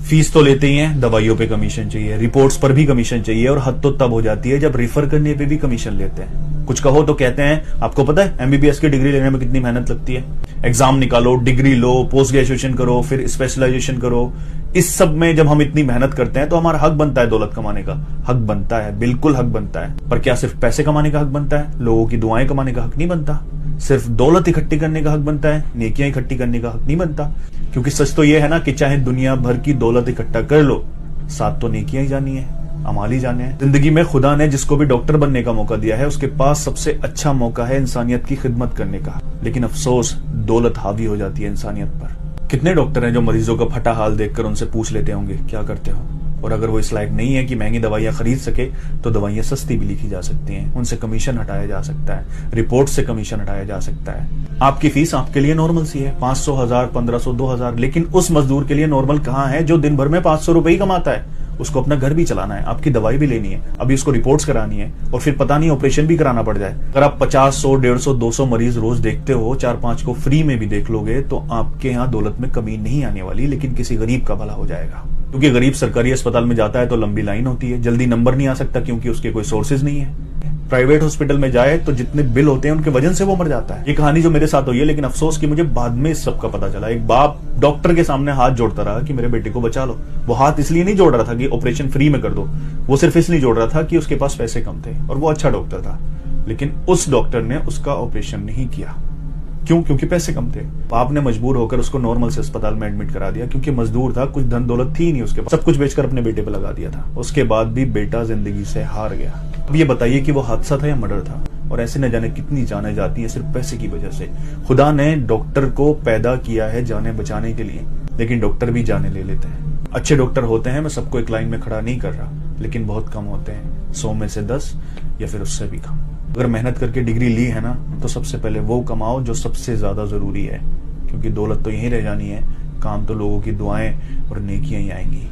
Fees तो लेते ही हैं, दवाइयों पे कमीशन चाहिए, रिपोर्ट्स पर भी कमीशन चाहिए, और हद तो तब हो जाती है जब रेफर करने पे भी कमीशन लेते हैं। कुछ कहो तो कहते हैं आपको पता है एमबीबीएस की डिग्री लेने में कितनी मेहनत लगती है, एग्जाम निकालो, डिग्री लो, पोस्ट ग्रेजुएशन करो, फिर स्पेशलाइजेशन करो। इस सब में जब हम इतनी मेहनत करते हैं तो हमारा हक बनता है दौलत कमाने का। हक बनता है, बिल्कुल हक बनता है, पर क्या सिर्फ पैसे कमाने का हक बनता है? लोगों की दुआएं कमाने का हक नहीं बनता। सिर्फ दौलत इकट्ठी करने का हक बनता है, नेकियां इकट्ठी करने का हक नहीं बनता। क्योंकि सच तो यह है ना कि चाहे दुनिया भर की दौलत इकट्ठा कर लो, साथ तो नेकियां ही जानी है, अमाल ही जाने हैं। जिंदगी में खुदा ने जिसको भी डॉक्टर बनने का मौका दिया है, उसके पास सबसे अच्छा मौका है इंसानियत की खिदमत करने का। लेकिन अफसोस, दौलत हावी हो जाती है इंसानियत पर। कितने डॉक्टर हैं जो मरीजों का फटा हाल देखकर उनसे पूछ लेते होंगे क्या करते हो, और अगर वो इस लायक नहीं है कि महंगी दवाइयां खरीद सके तो दवाइयां सस्ती भी लिखी जा सकती हैं, उनसे कमीशन हटाया जा सकता है, रिपोर्ट से कमीशन हटाया जा सकता है। आपकी फीस आपके लिए नॉर्मल सी है, 500, 1000, 1500, 2000, लेकिन उस मजदूर के लिए नॉर्मल कहाँ है जो दिन भर में 500 रुपए ही कमाता है? उसको अपना घर भी चलाना है, आपकी दवाई भी लेनी है, अभी उसको रिपोर्ट्स करानी है, और फिर पता नहीं ऑपरेशन भी कराना पड़ जाए। अगर आप 50, 100, 150, 200 मरीज रोज देखते हो, 4-5 को फ्री में भी देख लोगे, तो आपके यहाँ दौलत में कमी नहीं आने वाली, लेकिन किसी गरीब का भला हो जाएगा। क्योंकि गरीब सरकारी अस्पताल में जाता है तो लंबी लाइन होती है, जल्दी नंबर नहीं आ सकता क्योंकि उसके कोई सोर्सेज नहीं है। प्राइवेट हॉस्पिटल में जाए तो जितने बिल होते हैं उनके वजन से वो मर जाता है। ये कहानी जो मेरे साथ हुई है, लेकिन अफसोस कि मुझे बाद में इस सब का पता चला। एक बाप डॉक्टर के सामने हाथ जोड़ता रहा कि मेरे बेटे को बचा लो। वो हाथ इसलिए नहीं जोड़ रहा था कि ऑपरेशन फ्री में कर दो, वो सिर्फ इसलिए जोड़ रहा था कि उसके पास पैसे कम थे और वो अच्छा डॉक्टर था। लेकिन उस डॉक्टर ने उसका ऑपरेशन नहीं किया। क्यों? क्योंकि पैसे कम थे। बाप ने मजबूर होकर उसको नॉर्मल से अस्पताल में एडमिट करा दिया, क्योंकि मजदूर था, कुछ धन दौलत थी नहीं उसके पास, सब कुछ बेचकर अपने बेटे पे लगा दिया था। उसके बाद भी बेटा जिंदगी से हार गया। अब ये बताइए कि वो हादसा था या मर्डर था? और ऐसे न जाने कितनी जाने जाती है सिर्फ पैसे की वजह से। खुदा ने डॉक्टर को पैदा किया है जाने बचाने के लिए, लेकिन डॉक्टर भी जाने ले लेते हैं। अच्छे डॉक्टर होते हैं, मैं सबको एक लाइन में खड़ा नहीं कर रहा, लेकिन बहुत कम होते हैं, 100 में से 10 या फिर उससे भी कम। अगर मेहनत करके डिग्री ली है ना, तो सबसे पहले वो कमाओ जो सबसे ज्यादा जरूरी है, क्योंकि दौलत तो यहीं रह जानी है, काम तो लोगों की दुआएं और नेकियां ही आएंगी।